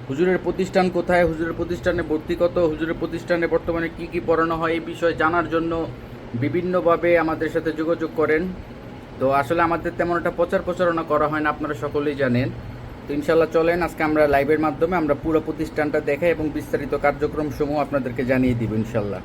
হুজুরের প্রতিষ্ঠান কোথায়, হুজুরের প্রতিষ্ঠানে ভর্তি কত, হুজুরের প্রতিষ্ঠানে বর্তমানে কি কি পড়ানো হয় এই বিষয়ে জানার জন্য বিভিন্নভাবে আমাদের সাথে যোগাযোগ করেন। তো আসলে আমাদের তেমন একটা প্রচারণা করা হয় না, আপনারা সকলেই জানেন। তো ইনশাল্লাহ চলেন আজকে আমরা লাইভের মাধ্যমে আমরা পুরো প্রতিষ্ঠানটা দেখাই এবং বিস্তারিত কার্যক্রম সমূহ আপনাদেরকে জানিয়ে দিব ইনশাল্লাহ।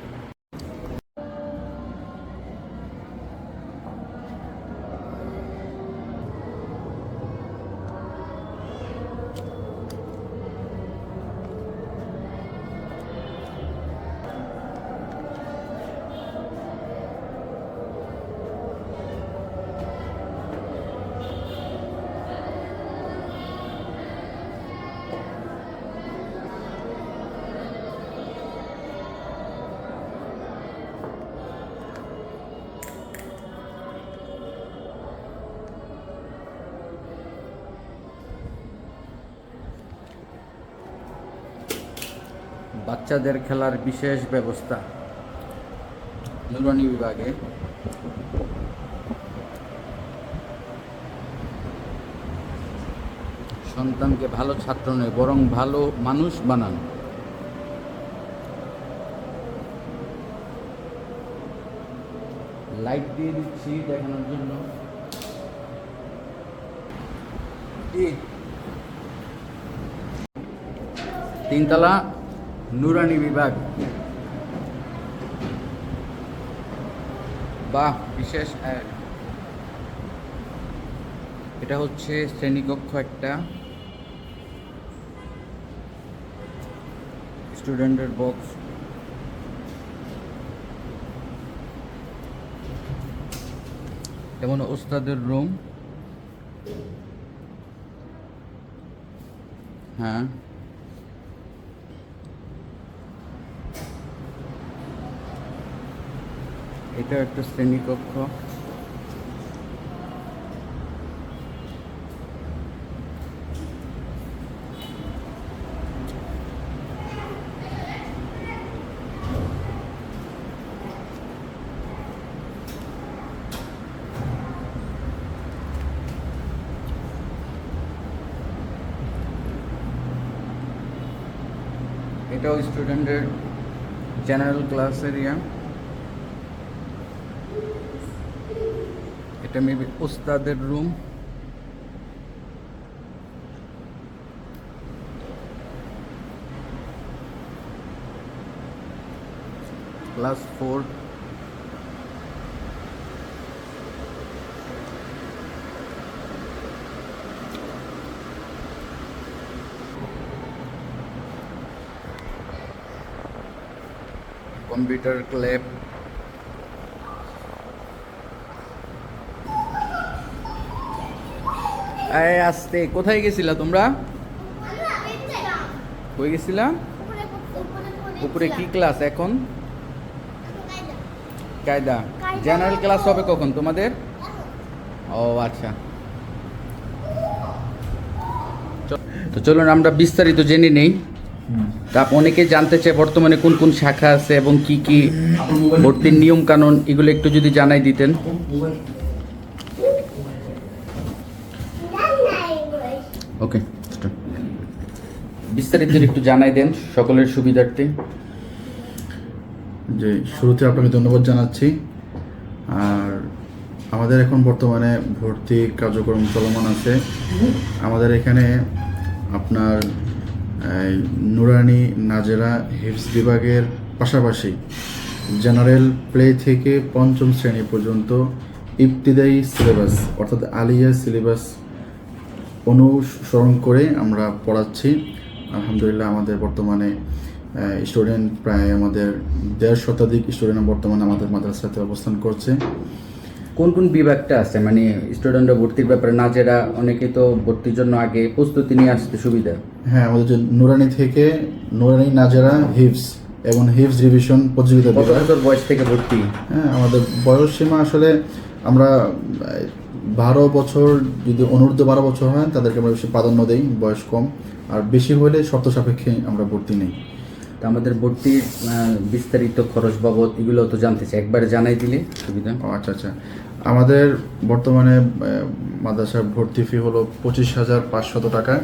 বাচ্চাদের খেলার বিশেষ ব্যবস্থা নুরানি বিভাগে। সন্তানকে ভালো ছাত্র নয় বরং ভালো মানুষ বানান। লাইট দিয়ে দিচ্ছি দেখানোর জন্য। তিনতলা নুরানি বিভাগ। বাহ, বিশেষ এটা হচ্ছে শ্রেণীকক্ষ, একটা স্টুডেন্টের বক্স। যেমন ওস্তাদের রুম। হ্যাঁ, এটা একটা শ্রেণীকক্ষ। এটাও স্টুডেন্টের জেনারেল ক্লাস এরিয়া। এটা মেবি ওস্তাদের রুম। ক্লাস 4। Computer lab. আস্তে, কোথায় গেছিলা তোমরা? কই গেছিলা? উপরে কি ক্লাস এখন? কায়দা। জেনারেল ক্লাস হবে কখন তোমাদের? ও আচ্ছা, তো চলুন আমরা বিস্তারিত জেনে নেই। তা অনেকে জানতে চায় বর্তমানে কোন কোন শাখা আছে এবং কি কি ভর্তির নিয়ম কানুন, এগুলো একটু যদি জানাই দিতেন। ওকে, বিস্তারিত একটু জানাই দেন সকলের সুবিধার্থে। যে শুরুতে আপনাকে ধন্যবাদ জানাচ্ছি। আর আমাদের এখন বর্তমানে ভর্তি কার্যক্রম চলমান আছে। আমাদের এখানে আপনার নুরানি নাজেরা হিফজ বিভাগের পাশাপাশি জেনারেল প্লে থেকে পঞ্চম শ্রেণী পর্যন্ত ইবতিদায়ী সিলেবাস অর্থাৎ আলিয়া সিলেবাস অনুসরণ করে আমরা পড়াচ্ছি। আলহামদুলিল্লাহ আমাদের বর্তমানে স্টুডেন্ট প্রায় আমাদের 1.5 শতাধিক স্টুডেন্ট বর্তমানে আমাদের মাদ্রাসাতে অবস্থান করছে। কোন কোন বিভাগটা আছে, মানে স্টুডেন্টরা ভর্তির ব্যাপারে নাজেরা অনেকে তো ভর্তির জন্য আগে প্রস্তুতি নিয়ে আসতে সুবিধা? হ্যাঁ, আমাদের যে নুরানি থেকে নুরানি নাজেরা হিফজ এবং হিফজ রিভিশন প্রতিযোগিতা। কত বছর বয়স থেকে ভর্তি? হ্যাঁ, আমাদের বয়স সীমা আসলে আমরা 12 বছর, যদি অনূর্ধ্ব 12 বছর হয় তাদেরকে আমরা বেশি প্রাধান্য দেই, বয়স কম। আর বেশি হলে শর্ত সাপেক্ষে আমরা ভর্তি নেই। তা আমাদের ভর্তির বিস্তারিত খরচ বাবদ এগুলো তো জানতে চাই, একবারে জানাই দিলে সুবিধা। ও আচ্ছা আচ্ছা, আমাদের বর্তমানে মাদ্রাসার ভর্তি ফি হলো 25,500 টাকা।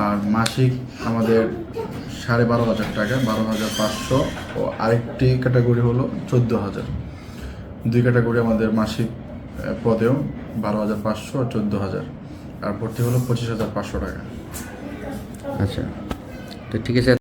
আর মাসিক আমাদের 12,500 টাকা, 12,500, ও আরেকটি ক্যাটাগরি হলো 14,000। দুই ক্যাটাগরি আমাদের মাসিক পদেও 12,500 আর 14,000, আর ভর্তি হলো 25,500 টাকা। আচ্ছা, তো ঠিক আছে।